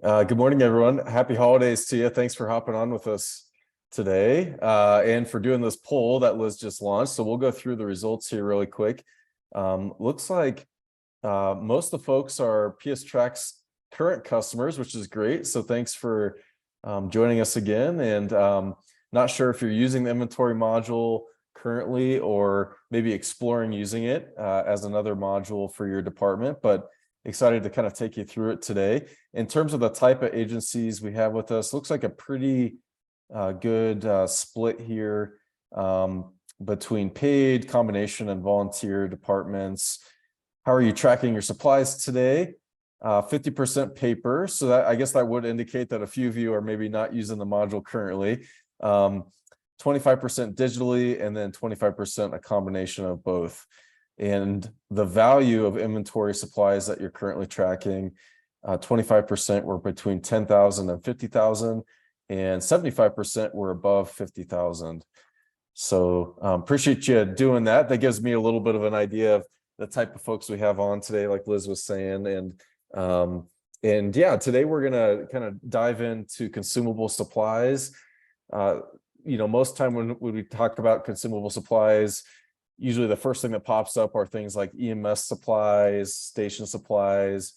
Good morning, everyone. Happy holidays to you. Thanks for hopping on with us today and for doing this poll that Liz just launched. So we'll go through the results here really quick. Looks like most of the folks are PSTrax current customers, which is great. So thanks for joining us again. And not sure if you're using the inventory module currently or maybe exploring using it as another module for your department, but excited to kind of take you through it today. In terms of the type of agencies we have with us, looks like a pretty good split here between paid, combination, and volunteer departments. How are you tracking your supplies today? 50% paper, so that I guess that would indicate that a few of you are maybe not using the module currently. 25% digitally, and then 25% a combination of both. And the value of inventory supplies that you're currently tracking, 25% were between 10,000 and 50,000, and 75% were above 50,000. So appreciate you doing that. That gives me a little bit of an idea of the type of folks we have on today, like Liz was saying. And yeah, today we're gonna kind of dive into consumable supplies. Most time when we talk about consumable supplies, usually the first thing that pops up are things like EMS supplies, station supplies,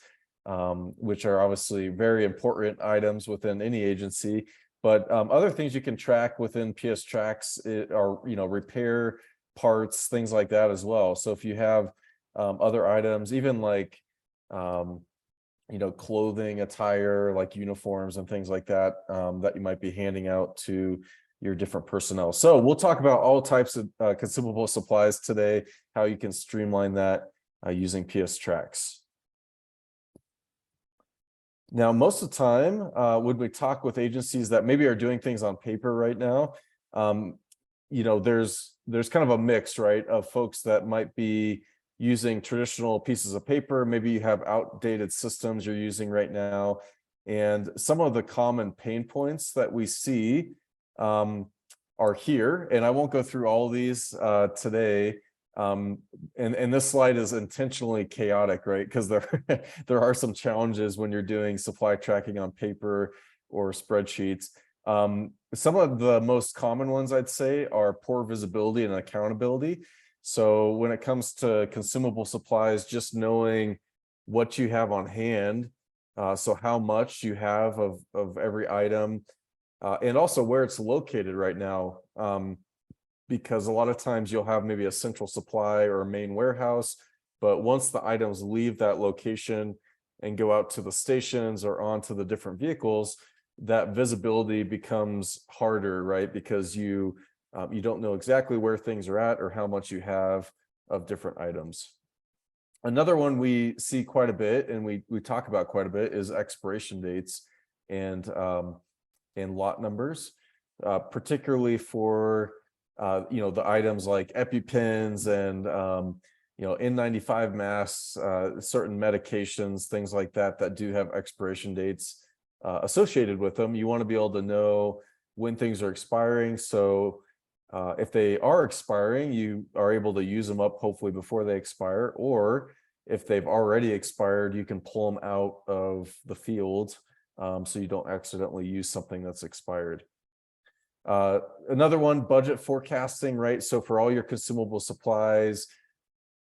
which are obviously very important items within any agency. But other things you can track within PSTrax are, repair parts, things like that as well. So if you have other items, even like, clothing, attire, like uniforms and things like that, that you might be handing out to your different personnel. So we'll talk about all types of consumable supplies today, how you can streamline that using PSTrax. Now, most of the time, when we talk with agencies that maybe are doing things on paper right now, there's kind of a mix, right, of folks that might be using traditional pieces of paper. Maybe you have outdated systems you're using right now. And some of the common pain points that we see are here, and I won't go through all of these today. And this slide is intentionally chaotic, right? Because there are some challenges when you're doing supply tracking on paper or spreadsheets. Some of the most common ones I'd say are poor visibility and accountability. So when it comes to consumable supplies, just knowing what you have on hand, so how much you have of every item, and also where it's located right now, because a lot of times you'll have maybe a central supply or a main warehouse, but once the items leave that location and go out to the stations or onto the different vehicles, that visibility becomes harder, right? Because you don't know exactly where things are at or how much you have of different items. Another one we see quite a bit, and we talk about quite a bit, is expiration dates and lot numbers, particularly for the items like EpiPens and N95 masks, certain medications, things like that do have expiration dates associated with them. You want to be able to know when things are expiring. So if they are expiring, you are able to use them up hopefully before they expire, or if they've already expired, you can pull them out of the field so you don't accidentally use something that's expired. Another one, budget forecasting, right? So for all your consumable supplies,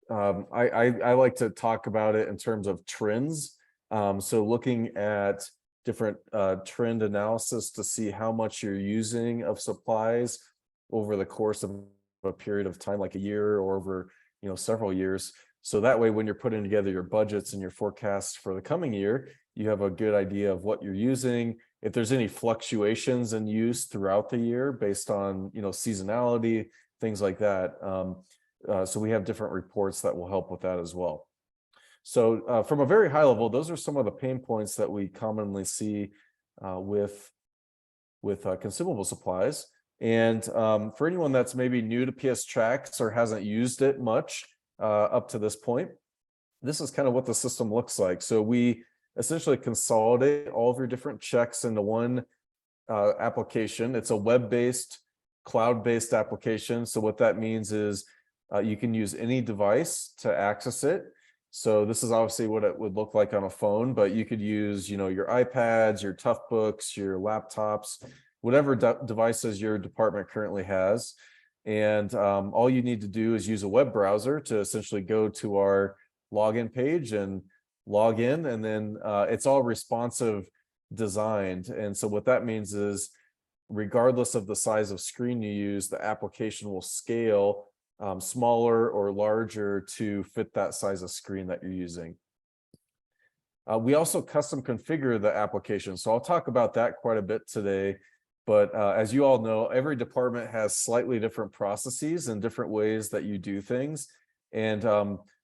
I like to talk about it in terms of trends. So looking at different trend analysis to see how much you're using of supplies over the course of a period of time, like a year or over several years. So that way, when you're putting together your budgets and your forecasts for the coming year, you have a good idea of what you're using. If there's any fluctuations in use throughout the year based on seasonality, things like that. So we have different reports that will help with that as well. So from a very high level, those are some of the pain points that we commonly see with consumable supplies. And for anyone that's maybe new to PSTrax or hasn't used it much up to this point, this is kind of what the system looks like. So we essentially consolidate all of your different checks into one application. It's a web-based, cloud-based application. So what that means is you can use any device to access it. So this is obviously what it would look like on a phone, but you could use, your iPads, your Toughbooks, your laptops, whatever devices your department currently has. And all you need to do is use a web browser to essentially go to our login page and log in, and then it's all responsive designed. And so what that means is, regardless of the size of screen you use, the application will scale smaller or larger to fit that size of screen that you're using. We also custom configure the application. So I'll talk about that quite a bit today. But as you all know, every department has slightly different processes and different ways that you do things. And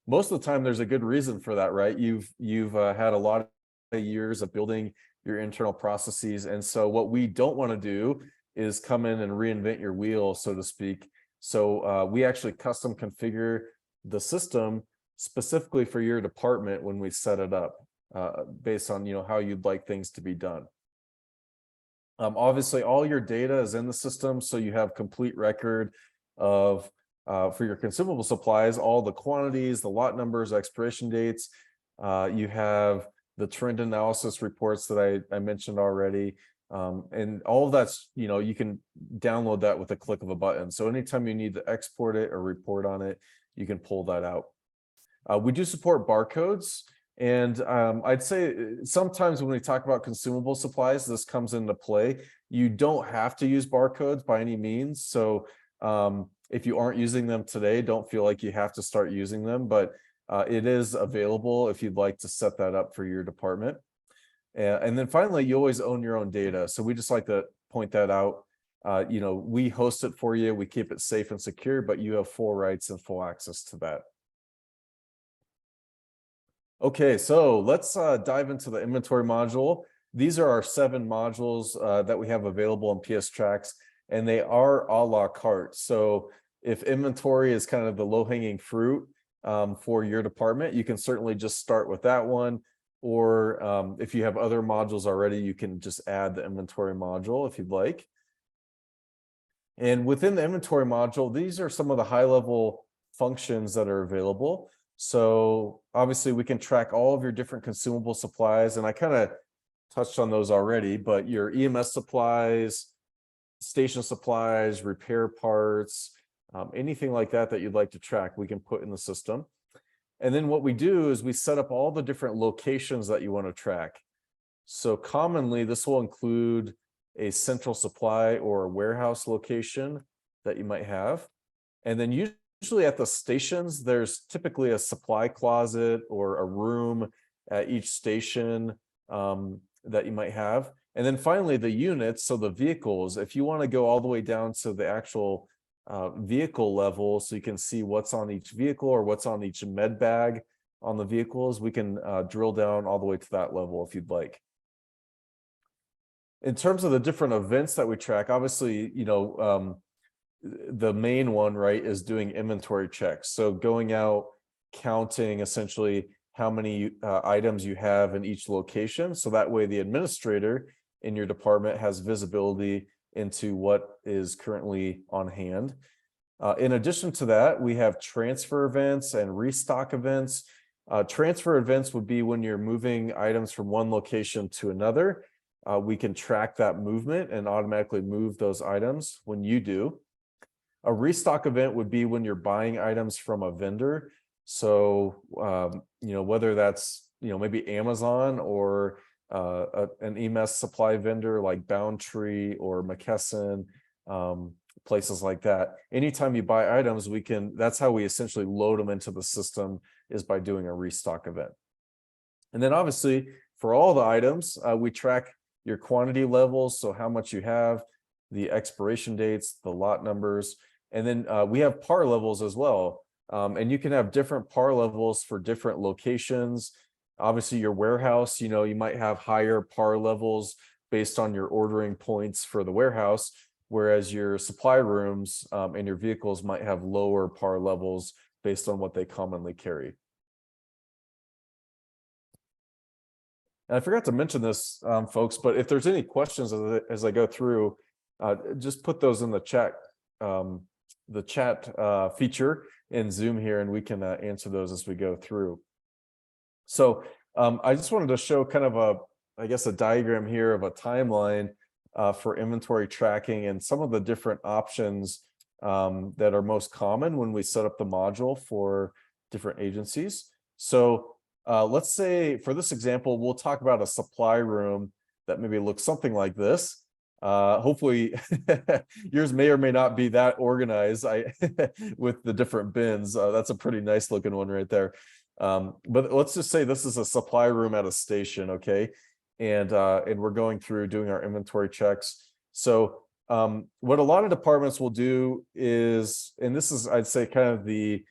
most of the time, there's a good reason for that, right? You've had a lot of years of building your internal processes. And so what we don't want to do is come in and reinvent your wheel, so to speak. So we actually custom configure the system specifically for your department when we set it up, based on how you'd like things to be done. Obviously, all your data is in the system, so you have complete record of for your consumable supplies, all the quantities, the lot numbers, expiration dates. You have the trend analysis reports that I mentioned already. And all of that's, you can download that with a click of a button. So anytime you need to export it or report on it, you can pull that out. We do support barcodes. And I'd say sometimes when we talk about consumable supplies, this comes into play. You don't have to use barcodes by any means. So if you aren't using them today, don't feel like you have to start using them, but it is available if you'd like to set that up for your department. And then finally, you always own your own data. So we just like to point that out. We host it for you. We keep it safe and secure, but you have full rights and full access to that. Okay, so let's dive into the inventory module. These are our 7 modules that we have available in PSTrax, and they are a la carte. So if inventory is kind of the low-hanging fruit for your department, you can certainly just start with that one. Or if you have other modules already, you can just add the inventory module if you'd like. And within the inventory module, these are some of the high-level functions that are available. So obviously we can track all of your different consumable supplies, and I kind of touched on those already, but your EMS supplies, station supplies, repair parts, anything like that that you'd like to track, we can put in the system. And then what we do is we set up all the different locations that you want to track. So commonly this will include a central supply or a warehouse location that you might have. And then usually at the stations, there's typically a supply closet or a room at each station that you might have. And then finally the units, so the vehicles, if you want to go all the way down to the actual vehicle level, so you can see what's on each vehicle or what's on each med bag on the vehicles, we can drill down all the way to that level if you'd like. In terms of the different events that we track, obviously, the main one, right, is doing inventory checks. So going out, counting essentially how many items you have in each location. So that way the administrator in your department has visibility into what is currently on hand. In addition to that, we have transfer events and restock events. Transfer events would be when you're moving items from one location to another. We can track that movement and automatically move those items when you do. A restock event would be when you're buying items from a vendor. So, whether that's, maybe Amazon or an EMS supply vendor like Boundtree or McKesson, places like that. Anytime you buy items, that's how we essentially load them into the system, is by doing a restock event. And then obviously for all the items, we track your quantity levels. So how much you have, the expiration dates, the lot numbers, and then we have par levels as well. And you can have different par levels for different locations. Obviously your warehouse, you might have higher par levels based on your ordering points for the warehouse, whereas your supply rooms and your vehicles might have lower par levels based on what they commonly carry. And I forgot to mention this, folks, but if there's any questions as I go through, just put those in the chat feature in Zoom here, and we can answer those as we go through. So I just wanted to show kind of I guess, a diagram here of a timeline for inventory tracking and some of the different options that are most common when we set up the module for different agencies. So let's say for this example, we'll talk about a supply room that maybe looks something like this. Hopefully yours may or may not be that organized with the different bins. That's a pretty nice looking one right there. But let's just say this is a supply room at a station, okay? And we're going through doing our inventory checks. So what a lot of departments will do is, and this is, I'd say, kind of the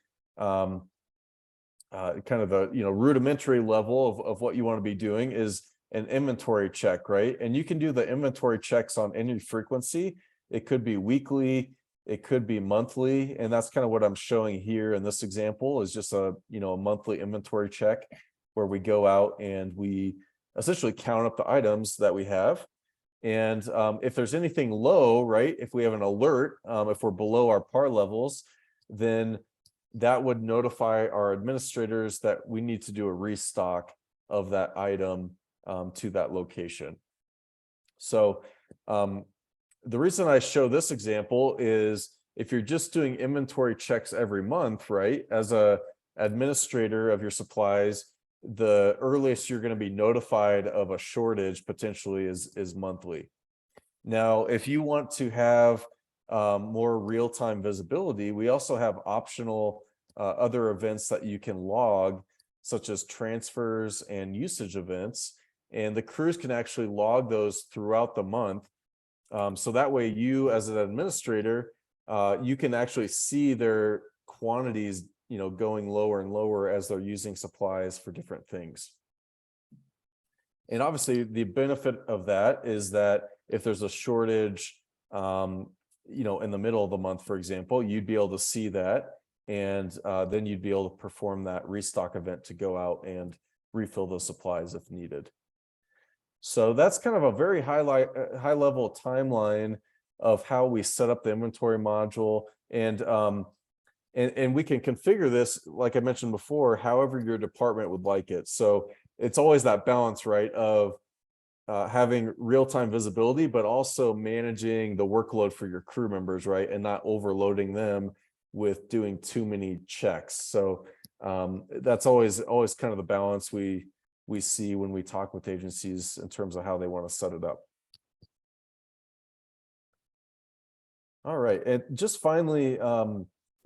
rudimentary level of what you want to be doing, is an inventory check, right? And you can do the inventory checks on any frequency. It could be weekly, it could be monthly, and that's kind of what I'm showing here in this example, is just a monthly inventory check where we go out and we essentially count up the items that we have. And if there's anything low, right, if we have an alert, if we're below our par levels, then that would notify our administrators that we need to do a restock of that item to that location. So the reason I show this example is if you're just doing inventory checks every month, right, as a administrator of your supplies, the earliest you're going to be notified of a shortage potentially is monthly. Now, if you want to have more real-time visibility, we also have optional other events that you can log, such as transfers and usage events, and the crews can actually log those throughout the month. So that way you, as an administrator, you can actually see their quantities going lower and lower as they're using supplies for different things. And obviously the benefit of that is that if there's a shortage in the middle of the month, for example, you'd be able to see that, and then you'd be able to perform that restock event to go out and refill those supplies if needed. So that's kind of a very high level timeline of how we set up the inventory module, and we can configure this, like I mentioned before, however your department would like it. So it's always that balance, right, of having real-time visibility, but also managing the workload for your crew members, right, and not overloading them with doing too many checks. So that's always kind of the balance we see when we talk with agencies in terms of how they want to set it up. All right, and just finally,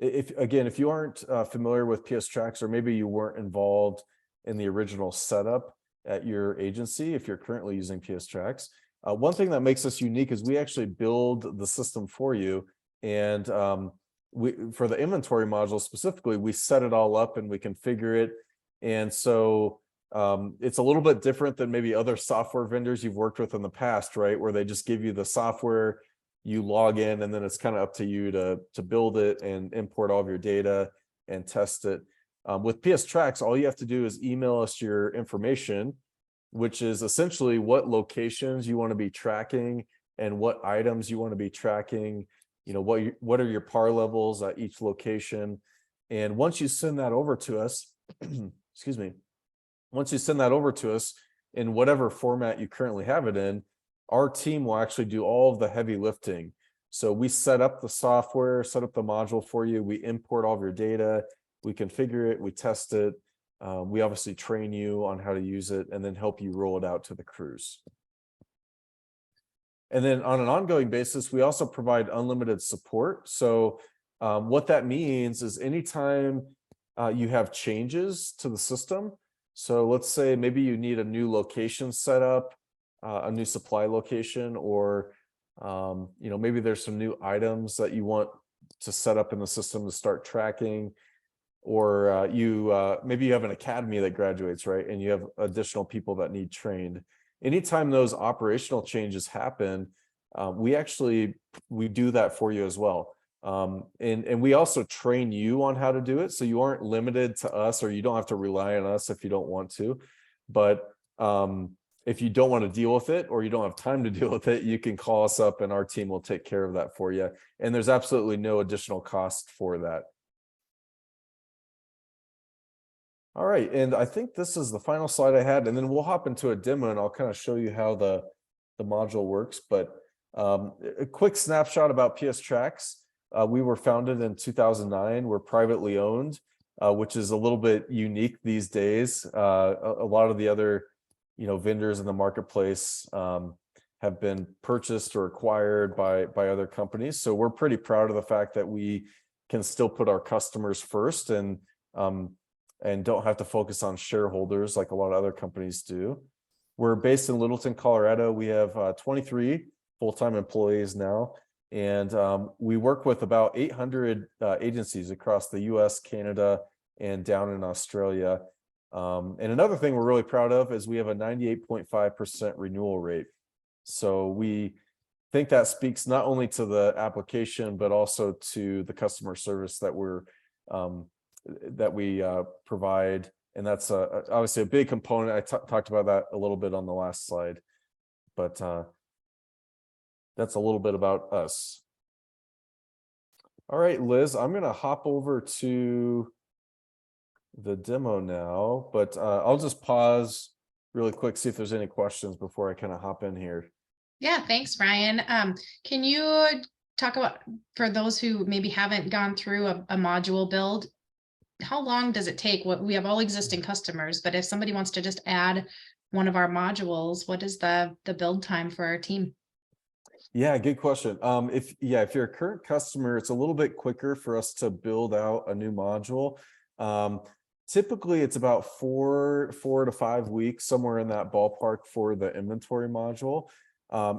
if you aren't familiar with PSTrax, or maybe you weren't involved in the original setup at your agency, if you're currently using PSTrax, one thing that makes us unique is we actually build the system for you, and for the inventory module specifically, we set it all up and we configure it. And so it's a little bit different than maybe other software vendors you've worked with in the past, right, where they just give you the software, you log in, and then it's kind of up to you to build it and import all of your data and test it. With PSTrax, all you have to do is email us your information, which is essentially what locations you want to be tracking and what items you want to be tracking, what are your par levels at each location. And once you send that over to us, excuse me, once you send that over to us in whatever format you currently have it in, our team will actually do all of the heavy lifting. So we set up the software, set up the module for you, we import all of your data, we configure it, we test it, we obviously train you on how to use it, and then help you roll it out to the crews. And then on an ongoing basis, we also provide unlimited support. So what that means is anytime you have changes to the system, so let's say maybe you need a new location set up, a new supply location, or maybe there's some new items that you want to set up in the system to start tracking, or maybe you have an academy that graduates, right, and you have additional people that need trained. Anytime those operational changes happen, we do that for you as well. And we also train you on how to do it, so you aren't limited to us, or you don't have to rely on us if you don't want to. But if you don't want to deal with it, or you don't have time to deal with it, you can call us up and our team will take care of that for you. And there's absolutely no additional cost for that. All right, and I think this is the final slide I had, and then we'll hop into a demo and I'll kind of show you how the module works. But a quick snapshot about PSTrax. We were founded in 2009. We're privately owned, which is a little bit unique these days. A lot of the other, vendors in the marketplace have been purchased or acquired by other companies. So we're pretty proud of the fact that we can still put our customers first and don't have to focus on shareholders like a lot of other companies do. We're based in Littleton, Colorado. We have 23 full-time employees now, and we work with about 800 agencies across the US, Canada, and down in Australia. And another thing we're really proud of is we have a 98.5% renewal rate. So we think that speaks not only to the application, but also to the customer service that we provide. And that's obviously a big component. I talked about that a little bit on the last slide, but that's a little bit about us. All right, Liz, I'm going to hop over to the demo now, but I'll just pause really quick, see if there's any questions before I kind of hop in here. Yeah, thanks, Ryan. Can you talk about, for those who maybe haven't gone through a module build, how long does it take? We have all existing customers, but if somebody wants to just add one of our modules, what is the build time for our team? Yeah, good question. If you're a current customer, it's a little bit quicker for us to build out a new module. Typically, it's about 4 to 5 weeks, somewhere in that ballpark for the inventory module.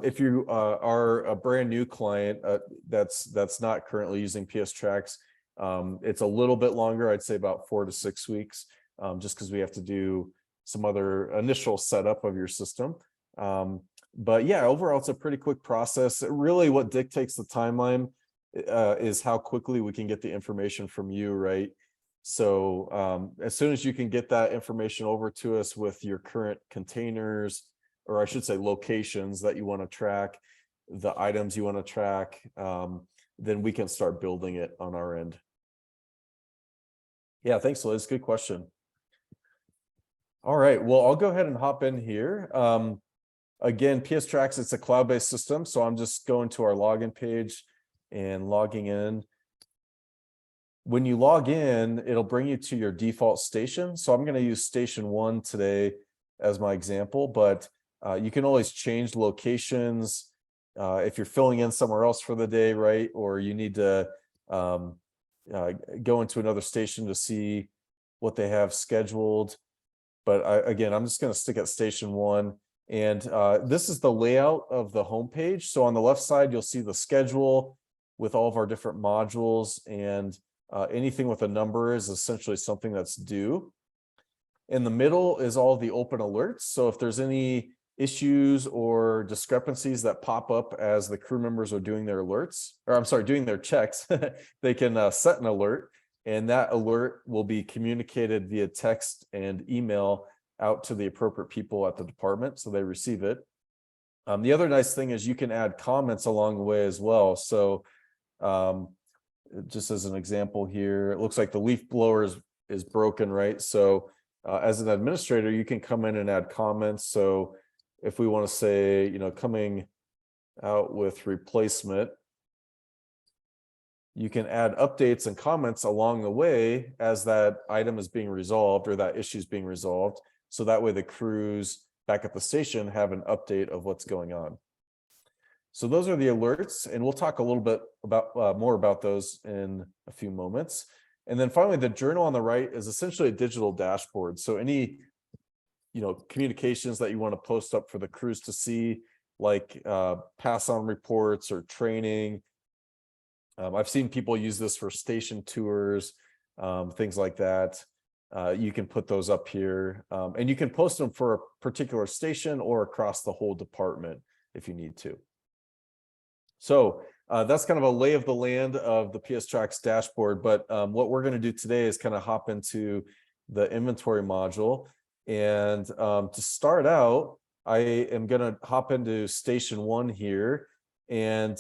If you are a brand new client that's not currently using PSTrax, it's a little bit longer. I'd say about 4 to 6 weeks, just because we have to do some other initial setup of your system. But yeah, overall, it's a pretty quick process. Really, what dictates the timeline is how quickly we can get the information from you, right? So as soon as you can get that information over to us with your current containers, or I should say locations that you want to track, the items you want to track, then we can start building it on our end. Yeah, thanks, Liz. Good question. All right, well, I'll go ahead and hop in here. Again, PSTrax, it's a cloud-based system, so I'm just going to our login page and logging in. When you log in, it'll bring you to your default station. So I'm going to use station 1 today as my example, but you can always change locations if you're filling in somewhere else for the day, right? Or you need to go into another station to see what they have scheduled. But again, I'm just going to stick at station 1. And this is the layout of the homepage. So on the left side, you'll see the schedule with all of our different modules, and anything with a number is essentially something that's due. In the middle is all the open alerts. So if there's any issues or discrepancies that pop up as the crew members are doing their alerts, or I'm sorry, doing their checks, they can set an alert, and that alert will be communicated via text and email out to the appropriate people at the department, so they receive it. The other nice thing is you can add comments along the way as well. So just as an example here, it looks like the leaf blower is broken, right? So as an administrator, you can come in and add comments. So if we want to say, coming out with replacement, you can add updates and comments along the way as that item is being resolved or that issue is being resolved. So that way the crews back at the station have an update of what's going on. So those are the alerts, and we'll talk a little bit about more about those in a few moments. And then finally, the journal on the right is essentially a digital dashboard. So any communications that you want to post up for the crews to see, like pass on reports or training. I've seen people use this for station tours, things like that. You can put those up here, and you can post them for a particular station or across the whole department if you need to. So that's kind of a lay of the land of the PSTrax dashboard. But what we're going to do today is kind of hop into the inventory module. And to start out, I am going to hop into station 1 here. And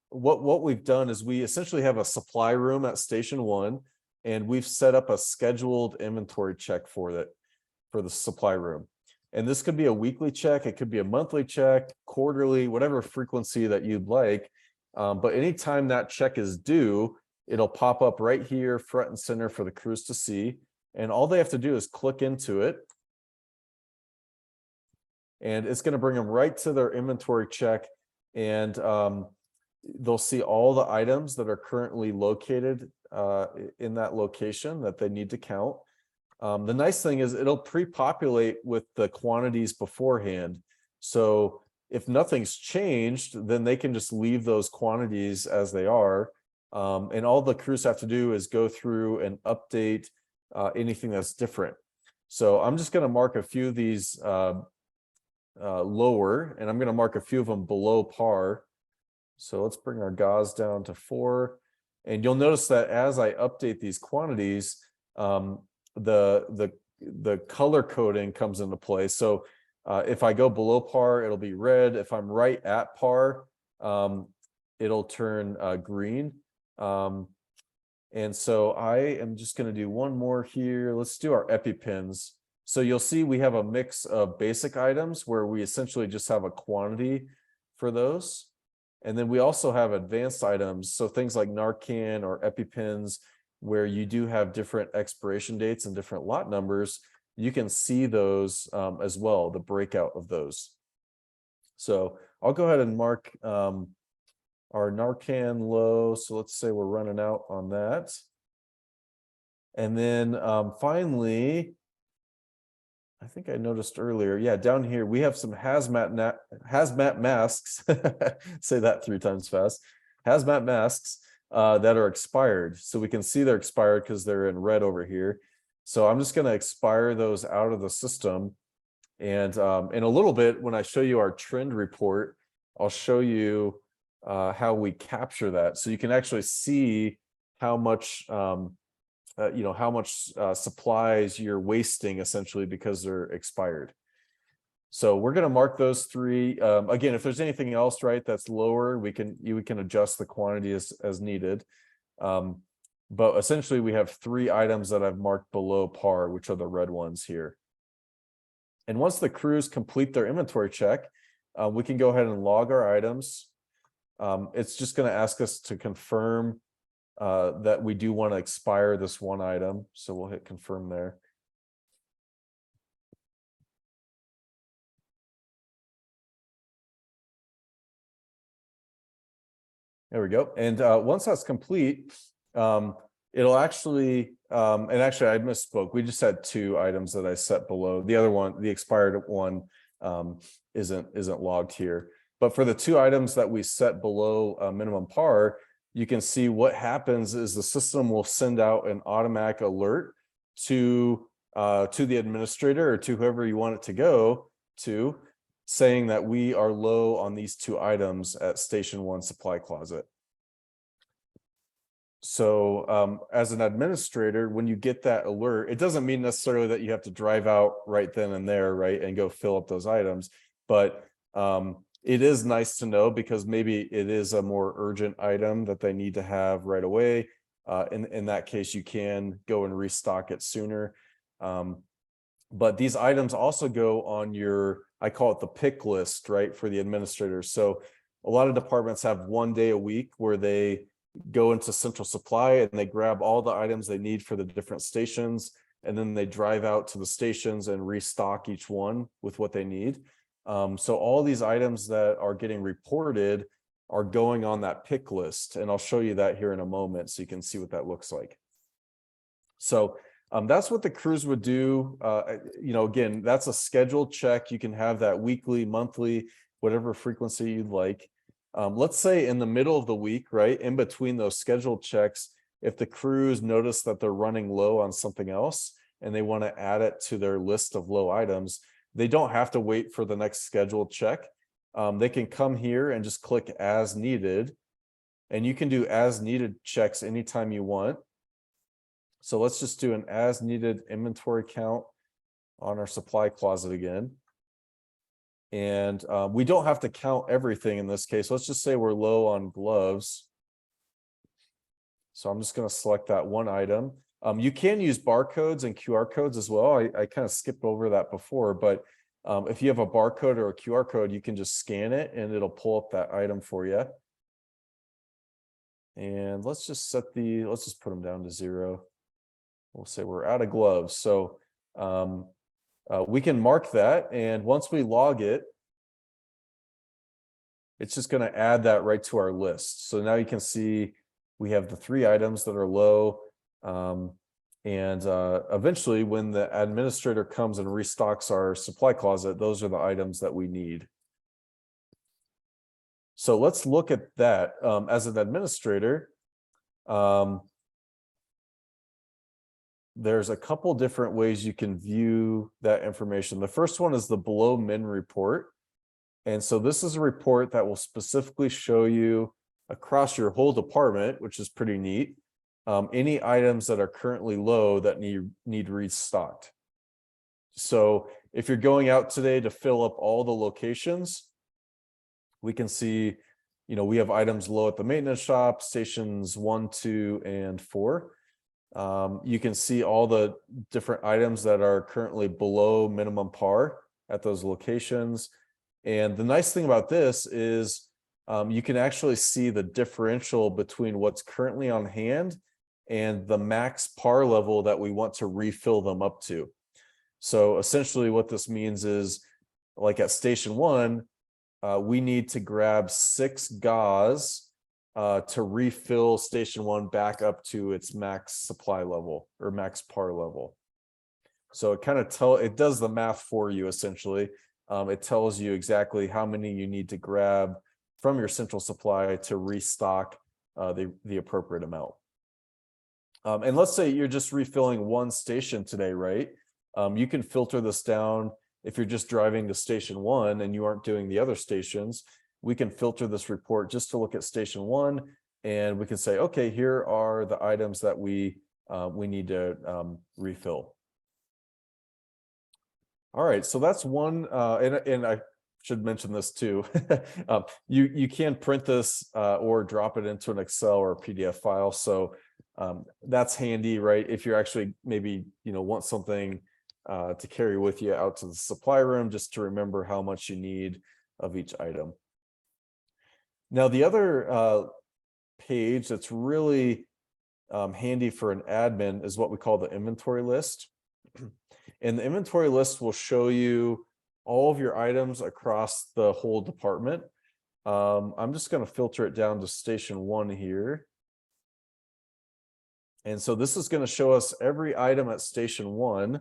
what we've done is we essentially have a supply room at station 1. and we've set up a scheduled inventory check for the supply room. And this could be a weekly check, it could be a monthly check, quarterly, whatever frequency that you'd like. But anytime that check is due, it'll pop up right here front and center for the crews to see. And all they have to do is click into it. And it's going to bring them right to their inventory check. And they'll see all the items that are currently located in that location that they need to count. The nice thing is it'll pre-populate with the quantities beforehand. So if nothing's changed, then they can just leave those quantities as they are. And all the crews have to do is go through and update anything that's different. So I'm just going to mark a few of these lower, and I'm going to mark a few of them below par. So let's bring our gauze down to 4. And you'll notice that as I update these quantities, the color coding comes into play. So if I go below par, it'll be red. If I'm right at par, it'll turn green. And so I am just going to do one more here. Let's do our EpiPens. So you'll see we have a mix of basic items where we essentially just have a quantity for those. And then we also have advanced items. So things like Narcan or EpiPens, where you do have different expiration dates and different lot numbers. You can see those as well, the breakout of those. So I'll go ahead and mark our Narcan low. So let's say we're running out on that. And then finally, I think I noticed earlier, yeah, down here we have some hazmat masks. Say that 3 times fast. Hazmat masks that are expired. So we can see they're expired because they're in red over here. So I'm just going to expire those out of the system. And in a little bit, when I show you our trend report, I'll show you how we capture that. So you can actually see how much how much supplies you're wasting essentially because they're expired. So we're going to mark those 3. Again, if there's anything else, right, that's lower, we can adjust the quantity as needed. But essentially we have 3 items that I've marked below par, which are the red ones here. And once the crews complete their inventory check, we can go ahead and log our items. It's just going to ask us to confirm that we do want to expire this one item. So we'll hit confirm there. There we go. And once that's complete, it'll actually, and actually I misspoke. We just had 2 items that I set below. The other one, the expired one, isn't logged here. But for the 2 items that we set below minimum par, you can see what happens is the system will send out an automatic alert to the administrator or to whoever you want it to go to, saying that we are low on these 2 items at Station 1 supply closet. So as an administrator, when you get that alert, it doesn't mean necessarily that you have to drive out right then and there, right, and go fill up those items. But it is nice to know because maybe it is a more urgent item that they need to have right away. In that case, you can go and restock it sooner. But these items also go on your, I call it the pick list, right, for the administrators. So a lot of departments have 1 day a week where they go into central supply and they grab all the items they need for the different stations. And then they drive out to the stations and restock each one with what they need. So all these items that are getting reported are going on that pick list. And I'll show you that here in a moment so you can see what that looks like. So that's what the crews would do. Again, that's a scheduled check. You can have that weekly, monthly, whatever frequency you'd like. Let's say in the middle of the week, right, in between those scheduled checks, if the crews notice that they're running low on something else and they want to add it to their list of low items, they don't have to wait for the next scheduled check. They can come here and just click as needed, and you can do as needed checks anytime you want. So let's just do an as needed inventory count on our supply closet again. And we don't have to count everything in this case. Let's just say we're low on gloves. So I'm just going to select that one item. You can use barcodes and QR codes as well. I kind of skipped over that before, but if you have a barcode or a QR code, you can just scan it and it'll pull up that item for you. And let's just put them down to 0. We'll say we're out of gloves. So we can mark that. And once we log it, it's just going to add that right to our list. So now you can see we have the 3 items that are low. Eventually, when the administrator comes and restocks our supply closet, those are the items that we need. So let's look at that. As an administrator, there's a couple different ways you can view that information. The first one is the below min report. And so this is a report that will specifically show you across your whole department, which is pretty neat, any items that are currently low that need restocked. So if you're going out today to fill up all the locations, we can see, we have items low at the maintenance shop, stations 1, 2, and 4. You can see all the different items that are currently below minimum par at those locations. And the nice thing about this is you can actually see the differential between what's currently on hand and the max par level that we want to refill them up to. So essentially what this means is, like at station 1, we need to grab 6 gauze to refill station 1 back up to its max supply level or max par level. So it does the math for you essentially. It tells you exactly how many you need to grab from your central supply to restock the appropriate amount. And let's say you're just refilling 1 station today, right? You can filter this down. If you're just driving to station 1 and you aren't doing the other stations, we can filter this report just to look at station 1, and we can say, okay, here are the items that we need to refill. All right, so that's one, and I should mention this too. You can print this or drop it into an Excel or a PDF file. So that's handy, right? If you're actually maybe, want something to carry with you out to the supply room, just to remember how much you need of each item. Now, the other page that's really handy for an admin is what we call the inventory list. And the inventory list will show you all of your items across the whole department. I'm just going to filter it down to station 1 here. And so this is going to show us every item at station 1.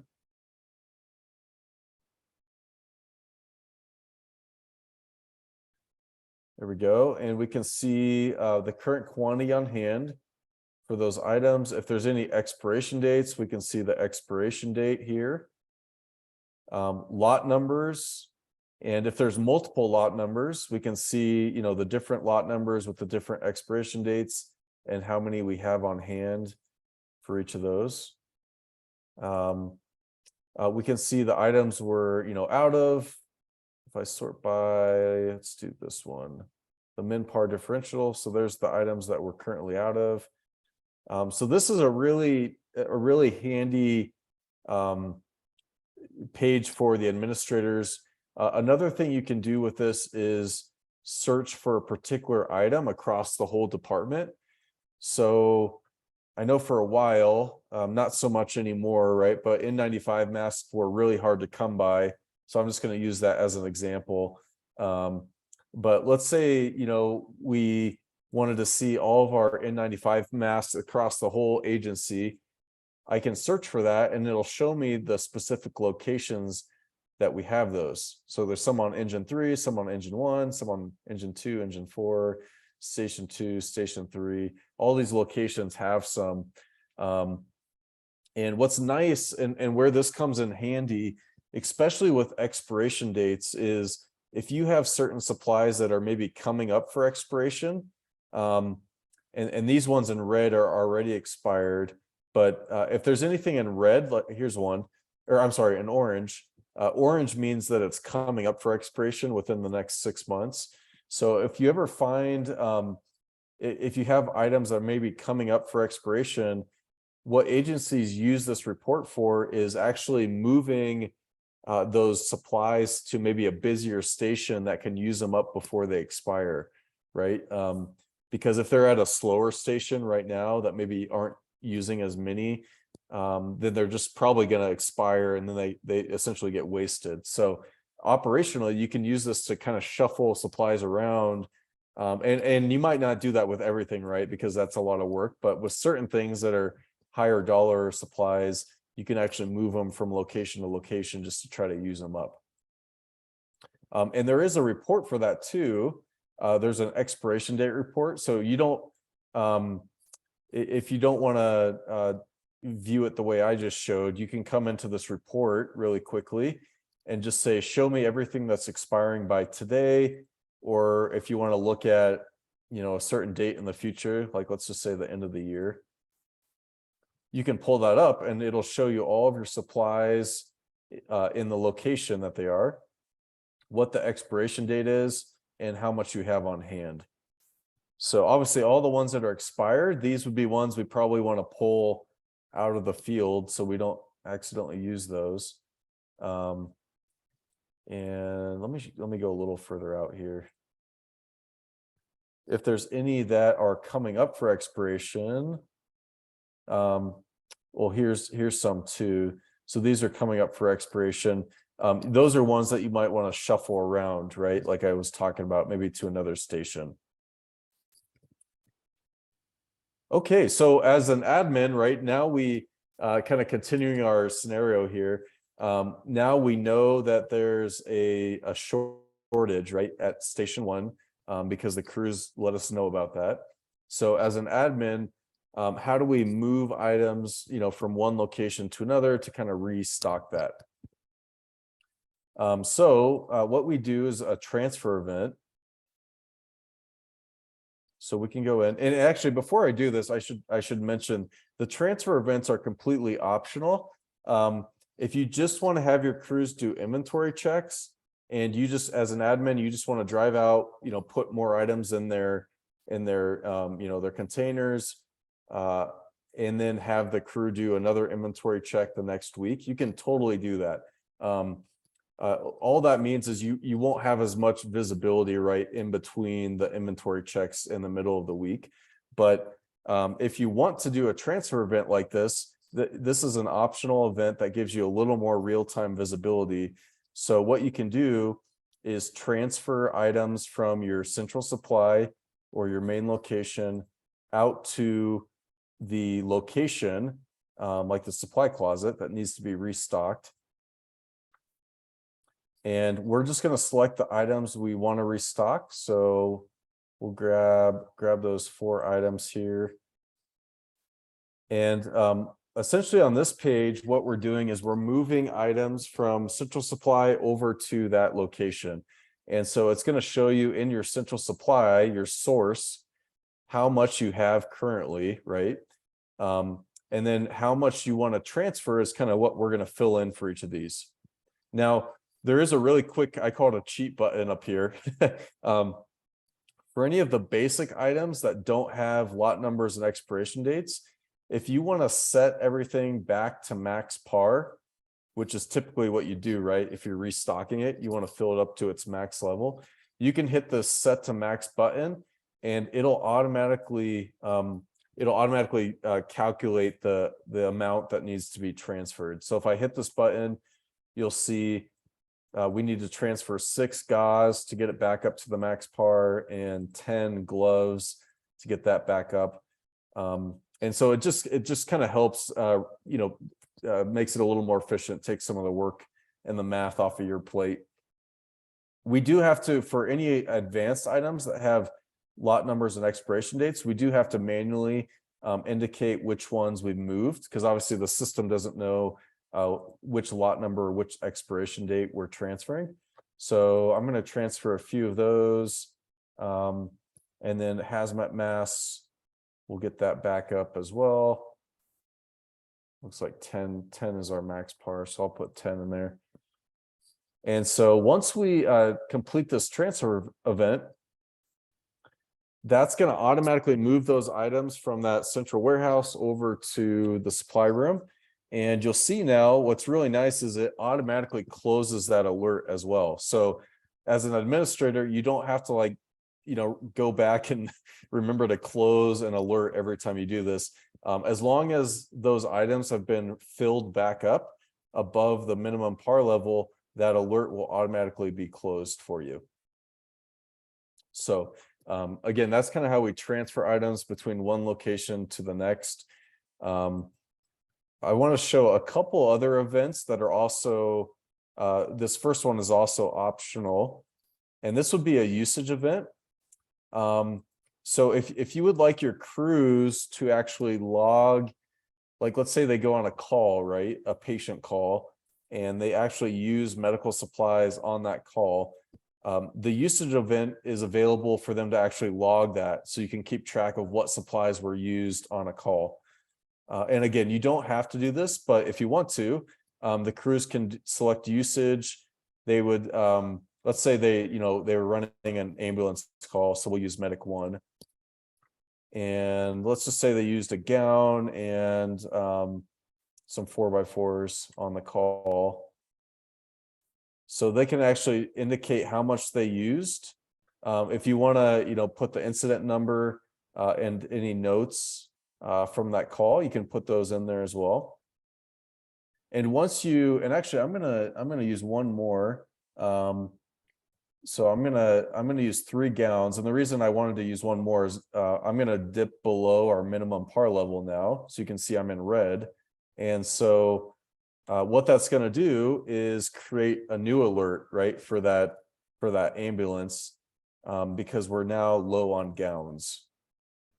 There we go. And we can see the current quantity on hand for those items. If there's any expiration dates, we can see the expiration date here. Lot numbers. And if there's multiple lot numbers, we can see, the different lot numbers with the different expiration dates and how many we have on hand for each of those. We can see the items we're, out of. If I sort by, let's do this one, the min par differential. So there's the items that we're currently out of. So this is a really handy page for the administrators. Another thing you can do with this is search for a particular item across the whole department. So I know for a while, not so much anymore, right? But N95 masks were really hard to come by. So I'm just going to use that as an example. But let's say, we wanted to see all of our N95 masks across the whole agency. I can search for that and it'll show me the specific locations that we have those. So there's some on engine 3, some on engine 1, some on engine 2, engine 4, station 2, station 3. All these locations have some. And what's nice and where this comes in handy, especially with expiration dates, is if you have certain supplies that are maybe coming up for expiration, and these ones in red are already expired, but if there's anything in red, like here's one, or I'm sorry, in orange. Orange means that it's coming up for expiration within the next 6 months. So if you ever find, if you have items that are maybe coming up for expiration what agencies use this report for is actually moving those supplies to maybe a busier station that can use them up before they expire, right? Because if they're at a slower station right now that maybe aren't using as many, then they're just probably going to expire, and then they essentially get wasted. So operationally, you can use this to kind of shuffle supplies around. And you might not do that with everything, right? Because that's a lot of work, but with certain things that are higher dollar supplies, you can actually move them from location to location just to try to use them up. And there is a report for that too. There's an expiration date report. So you don't, if you don't want to view it the way I just showed, you can come into this report really quickly and just say, show me everything that's expiring by today. Or if you want to look at, a certain date in the future, like let's just say the end of the year, you can pull that up and it'll show you all of your supplies in the location that they are, what the expiration date is, and how much you have on hand. So obviously all the ones that are expired, these would be ones we probably want to pull out of the field so we don't accidentally use those. And let me go a little further out here. If there's any that are coming up for expiration, well, here's some too. So these are coming up for expiration. Those are ones that you might want to shuffle around, right? Like I was talking about, maybe to another station. Okay, so as an admin, right now we kind of continuing our scenario here. Now we know that there's a shortage, right, at station 1, because the crews let us know about that. So as an admin, how do we move items, from one location to another to kind of restock that? So what we do is a transfer event. So we can go in, and actually before I do this, I should mention the transfer events are completely optional. If you just want to have your crews do inventory checks, and you just, as an admin, you just want to drive out, put more items in their their containers, and then have the crew do another inventory check the next week, you can totally do that. All that means is you won't have as much visibility right in between the inventory checks in the middle of the week. But if you want to do a transfer event like this, this is an optional event that gives you a little more real-time visibility. So what you can do is transfer items from your central supply or your main location out to the location, like the supply closet that needs to be restocked. And we're just going to select the items we want to restock. So we'll grab those 4 items here. And essentially on this page, what we're doing is we're moving items from central supply over to that location. And so it's going to show you in your central supply, your source, how much you have currently, right? And then how much you want to transfer is kind of what we're going to fill in for each of these. Now, there is a really quick, I call it a cheat button up here. For any of the basic items that don't have lot numbers and expiration dates, if you want to set everything back to max par, which is typically what you do, right? If you're restocking it, you want to fill it up to its max level. You can hit the set to max button, and it'll automatically calculate the amount that needs to be transferred. So if I hit this button, you'll see we need to transfer 6 gauze to get it back up to the max par, and 10 gloves to get that back up. And so it just kind of helps, makes it a little more efficient, takes some of the work and the math off of your plate. We do have to, for any advanced items that have lot numbers and expiration dates, we do have to manually indicate which ones we've moved, because obviously the system doesn't know which lot number or which expiration date we're transferring. So I'm going to transfer a few of those, and then hazmat masks, we'll get that back up as well. Looks like 10 is our max par, so I'll put 10 in there. And so once we complete this transfer event, that's going to automatically move those items from that central warehouse over to the supply room. And you'll see now what's really nice is it automatically closes that alert as well. So as an administrator, you don't have to like, go back and remember to close an alert every time you do this. As long as those items have been filled back up above the minimum par level, that alert will automatically be closed for you. So again, that's kind of how we transfer items between one location to the next. I want to show a couple other events that are also, this first one is also optional, and this would be a usage event. So if you would like your crews to actually log, like let's say they go on a call, right? A patient call, and they actually use medical supplies on that call. The usage event is available for them to actually log that, so you can keep track of what supplies were used on a call. And again, you don't have to do this, but if you want to, the crews can select usage. They would, let's say they were running an ambulance call, so we'll use medic 1. And let's just say they used a gown and some 4x4s on the call. So they can actually indicate how much they used. If you want to, put the incident number and any notes from that call, you can put those in there as well. And once you, and actually I'm gonna use one more. So I'm gonna use 3 gowns, and the reason I wanted to use one more is I'm gonna dip below our minimum par level now, so you can see I'm in red. And so what that's gonna do is create a new alert, right, for that ambulance, because we're now low on gowns.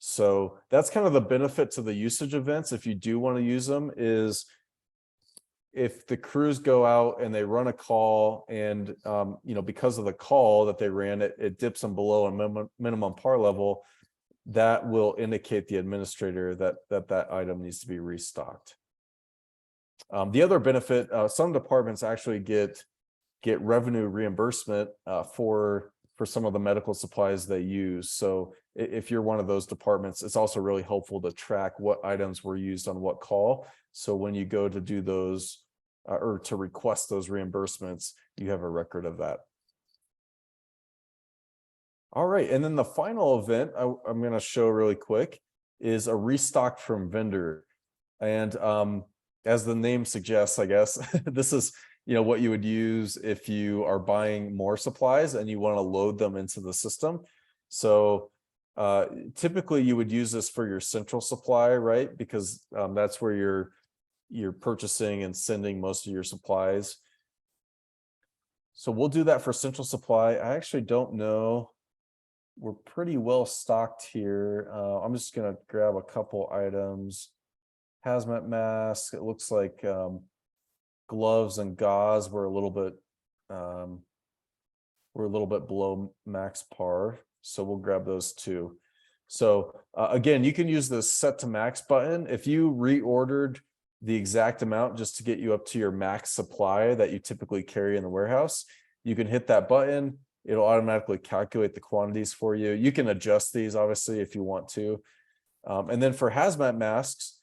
So that's kind of the benefit to the usage events. If you do want to use them, is if the crews go out and they run a call and, because of the call that they ran, it dips them below a minimum par level, that will indicate the administrator that item needs to be restocked. The other benefit, some departments actually get revenue reimbursement for some of the medical supplies they use. So if you're one of those departments, it's also really helpful to track what items were used on what call. So when you go to do those or to request those reimbursements, you have a record of that. All right, and then the final event I'm going to show really quick is a restock from vendor. And as the name suggests, I guess, this is what you would use if you are buying more supplies and you want to load them into the system. So typically you would use this for your central supply, right? Because that's where you're purchasing and sending most of your supplies. So we'll do that for central supply. I actually don't know. We're pretty well stocked here. I'm just going to grab a couple items. Hazmat mask. It looks like gloves and gauze were a little bit below max par, so we'll grab those too. So again, you can use the set to max button. If you reordered the exact amount just to get you up to your max supply that you typically carry in the warehouse, you can hit that button. It'll automatically calculate the quantities for you. You can adjust these obviously if you want to. And then for hazmat masks,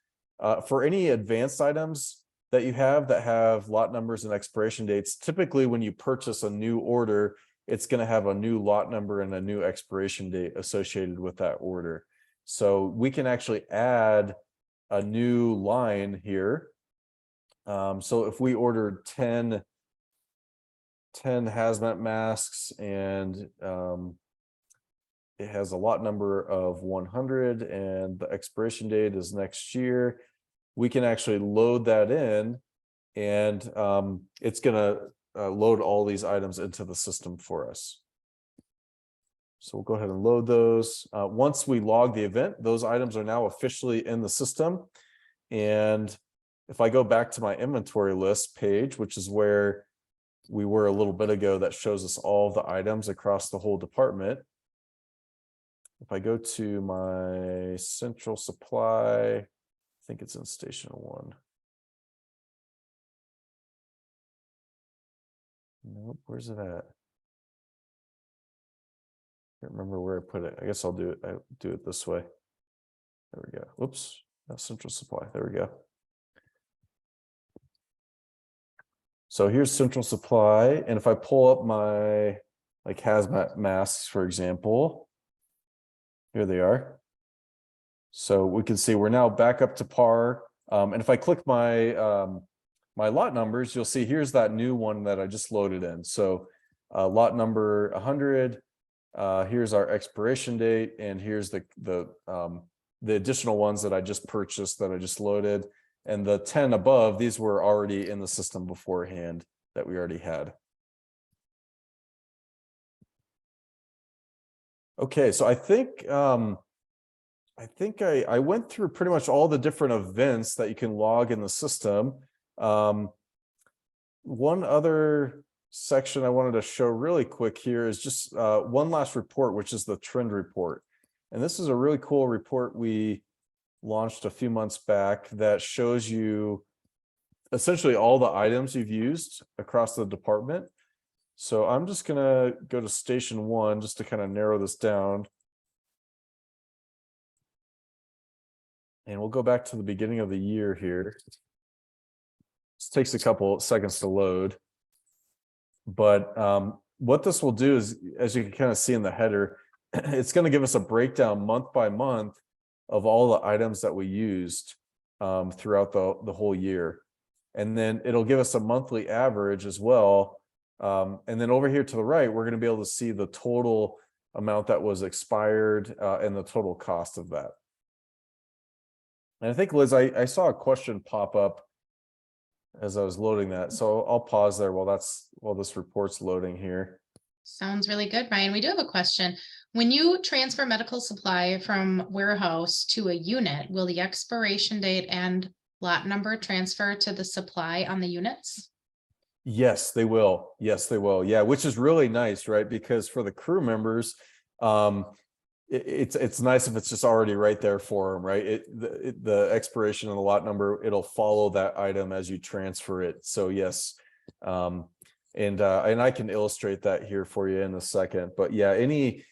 for any advanced items that you have that have lot numbers and expiration dates, typically when you purchase a new order, it's going to have a new lot number and a new expiration date associated with that order. So we can actually add a new line here. So if we ordered 10 hazmat masks and it has a lot number of 100 and the expiration date is next year, we can actually load that in, and it's going to load all these items into the system for us. So we'll go ahead and load those. Once we log the event, those items are now officially in the system. And if I go back to my inventory list page, which is where we were a little bit ago, that shows us all the items across the whole department. If I go to my central supply, I think it's in station 1. Nope, where's it at? Can't remember where I put it. I guess I'll do it this way. There we go. Whoops. Central supply. There we go. So here's central supply. And if I pull up my like hazmat masks, for example, here they are. So we can see we're now back up to par. And if I click my my lot numbers, you'll see here's that new one that I just loaded in. So lot number 100. Here's our expiration date, and here's the additional ones that I just purchased that I just loaded. And the 10 above, these were already in the system beforehand that we already had. Okay, so I think I went through pretty much all the different events that you can log in the system. One other section I wanted to show really quick here is just one last report, which is the trend report. And this is a really cool report we launched a few months back that shows you essentially all the items you've used across the department. So I'm just going to go to station 1 just to kind of narrow this down. And we'll go back to the beginning of the year here. This takes a couple seconds to load. But what this will do is, as you can kind of see in the header, it's going to give us a breakdown month by month of all the items that we used throughout the whole year. And then it'll give us a monthly average as well. And then over here to the right, we're going to be able to see the total amount that was expired and the total cost of that. And I think, Liz, I saw a question pop up as I was loading that. So I'll pause there while this report's loading here. Sounds really good, Ryan. We do have a question. When you transfer medical supply from warehouse to a unit, will the expiration date and lot number transfer to the supply on the units? Yes, they will. Yes, they will. Yeah, which is really nice, right? Because for the crew members, it's nice if it's just already right there for them, right? The expiration and the lot number, it'll follow that item as you transfer it. So yes, and I can illustrate that here for you in a second. But yeah, any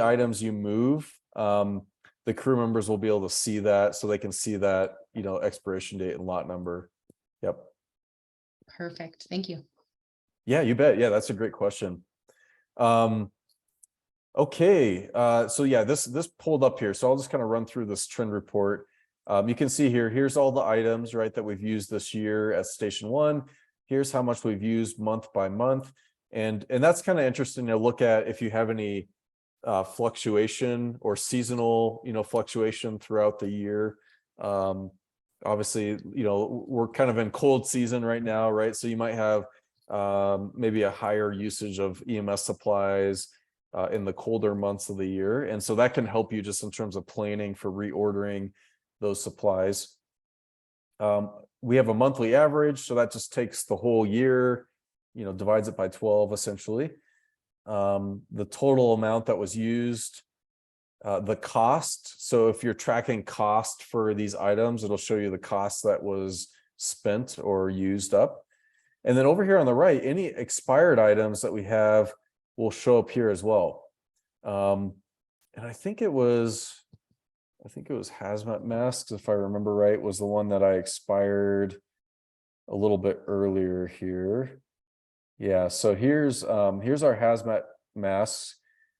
items you move, the crew members will be able to see that, so they can see that, you know, expiration date and lot number. Yep. Perfect. Thank you. Yeah, you bet. Yeah, that's a great question. Okay, so yeah, this pulled up here. So I'll just kind of run through this trend report. You can see here's all the items, right, that we've used this year at station 1. Here's how much we've used month by month. And that's kind of interesting to look at if you have any fluctuation or seasonal, you know, fluctuation throughout the year. Obviously, you know, we're kind of in cold season right now, right? So you might have maybe a higher usage of EMS supplies in the colder months of the year. And so that can help you just in terms of planning for reordering those supplies. We have a monthly average, so that just takes the whole year, you know, divides it by 12 essentially. The total amount that was used, the cost. So if you're tracking cost for these items, it'll show you the cost that was spent or used up. And then over here on the right, any expired items that we have will show up here as well. And I think it was hazmat masks, if I remember right, was the one that I expired a little bit earlier here. Yeah, so here's our hazmat masks,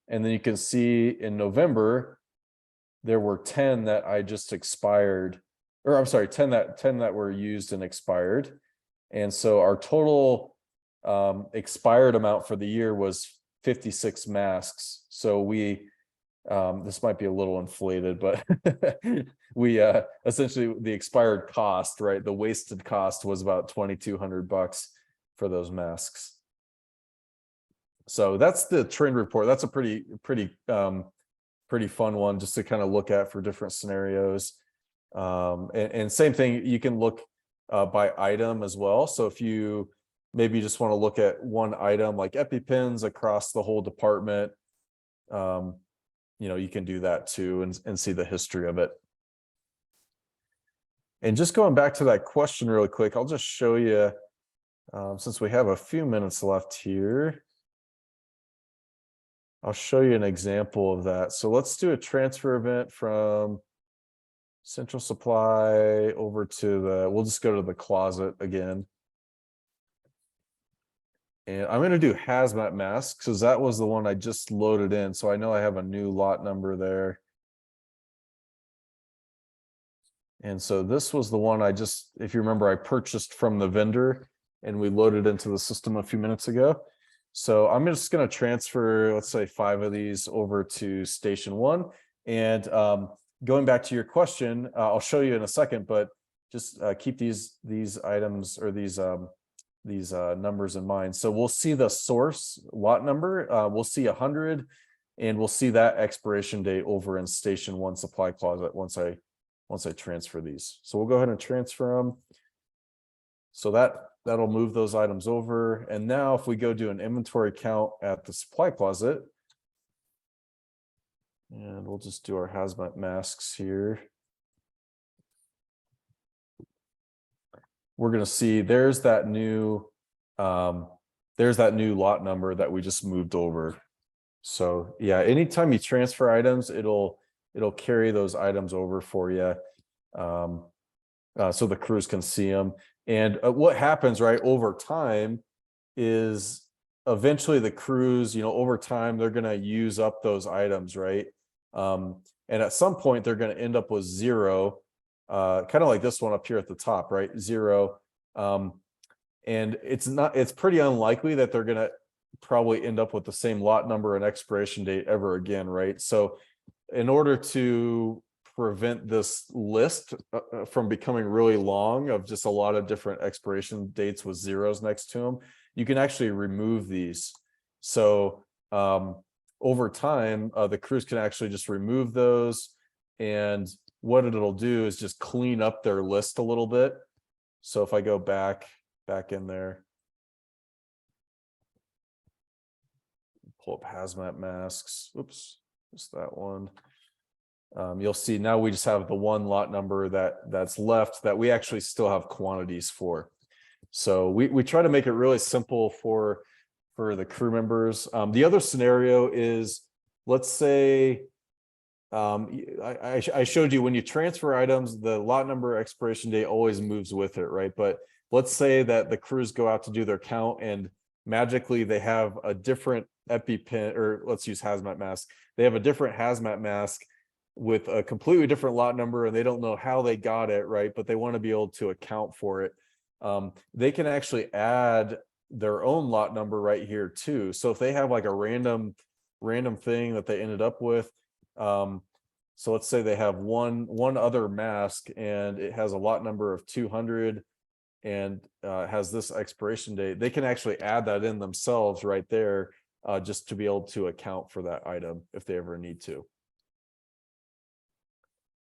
and then you can see in November there were 10 that I just expired, or I'm sorry, 10 that were used and expired. And so our total expired amount for the year was 56 masks. So we this might be a little inflated, but we essentially the expired cost, right, the wasted cost was about $2,200 for those masks. So that's the trend report. That's a pretty fun one just to kind of look at for different scenarios. And same thing, you can look by item as well. So if you maybe just want to look at one item like EpiPens across the whole department, you know, you can do that too and see the history of it. And just going back to that question really quick, I'll just show you, since we have a few minutes left here. I'll show you an example of that. So let's do a transfer event from central supply over to we'll just go to the closet again. And I'm going to do hazmat masks because that was the one I just loaded in. So I know I have a new lot number there. And so this was the one I just, if you remember, I purchased from the vendor and we loaded into the system a few minutes ago. So I'm just going to transfer, let's say 5 of these over to station 1. And going back to your question, I'll show you in a second, but just keep these items or these numbers in mind. So we'll see the source lot number, we'll see 100, and we'll see that expiration date over in station 1 supply closet once I transfer these. So we'll go ahead and transfer them. So that'll move those items over. And now if we go do an inventory count at the supply closet, and we'll just do our hazmat masks here. We're going to see there's that new lot number that we just moved over. So yeah, anytime you transfer items, it'll carry those items over for you, so the crews can see them. And what happens right over time is eventually the crews, over time, they're going to use up those items, right? And at some point they're going to end up with 0, kind of like this one up here at the top, right? 0. And it's pretty unlikely that they're going to probably end up with the same lot number and expiration date ever again, right? So in order to prevent this list from becoming really long of just a lot of different expiration dates with zeros next to them, you can actually remove these. So over time, the crews can actually just remove those. And what it'll do is just clean up their list a little bit. So if I go back in there, pull up hazmat masks. Oops, just that one. You'll see now we just have the one lot number that's left that we actually still have quantities for. So we try to make it really simple for the crew members. The other scenario is, let's say, I showed you when you transfer items, the lot number expiration date always moves with it, right? But let's say that the crews go out to do their count and magically they have a different EpiPen, or let's use hazmat mask. They have a different hazmat mask with a completely different lot number and they don't know how they got it, right? But they want to be able to account for it. They can actually add their own lot number right here too. So if they have like a random thing that they ended up with, so let's say they have one other mask and it has a lot number of 200 and has this expiration date, they can actually add that in themselves right there, just to be able to account for that item if they ever need to.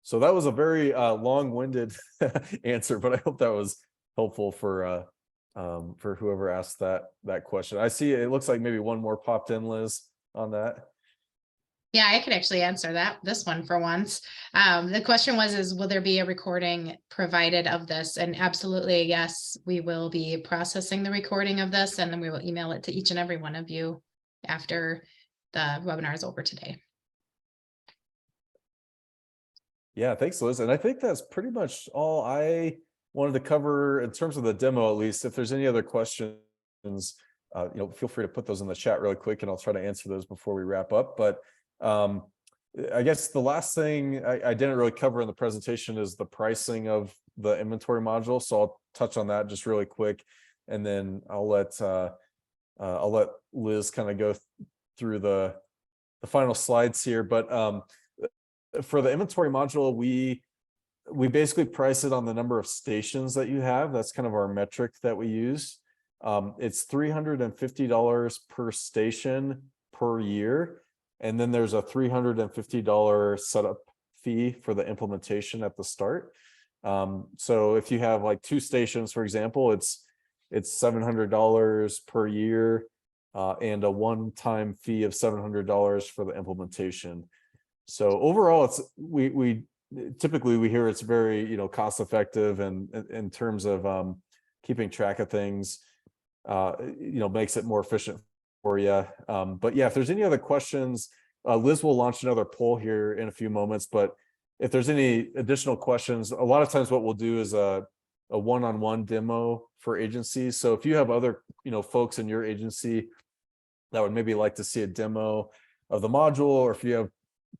So that was a very long-winded answer, but I hope that was helpful for whoever asked that question. I see it looks like maybe one more popped in, Liz, on that. Yeah, I could actually answer this one for once. The question was, will there be a recording provided of this? And absolutely, yes, we will be processing the recording of this, and then we will email it to each and every one of you after the webinar is over today. Yeah, thanks, Liz. And I think that's pretty much all I wanted to cover in terms of the demo, at least. If there's any other questions, feel free to put those in the chat really quick and I'll try to answer those before we wrap up. But I guess the last thing I didn't really cover in the presentation is the pricing of the inventory module. So I'll touch on that just really quick, and then I'll let Liz kind of go through the final slides here. But for the inventory module, we basically price it on the number of stations that you have. That's kind of our metric that we use. It's $350 per station per year. And then there's a $350 setup fee for the implementation at the start. So if you have like 2 stations, for example, it's $700 per year, and a one-time fee of $700 for the implementation. So overall, we typically hear it's very cost effective, and in terms of keeping track of things, makes it more efficient for you. But yeah, if there's any other questions, Liz will launch another poll here in a few moments. But if there's any additional questions, a lot of times what we'll do is a one-on-one demo for agencies. So if you have other, folks in your agency that would maybe like to see a demo of the module, or if you have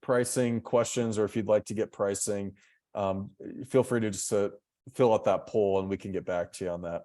pricing questions, or if you'd like to get pricing, feel free to just fill out that poll and we can get back to you on that.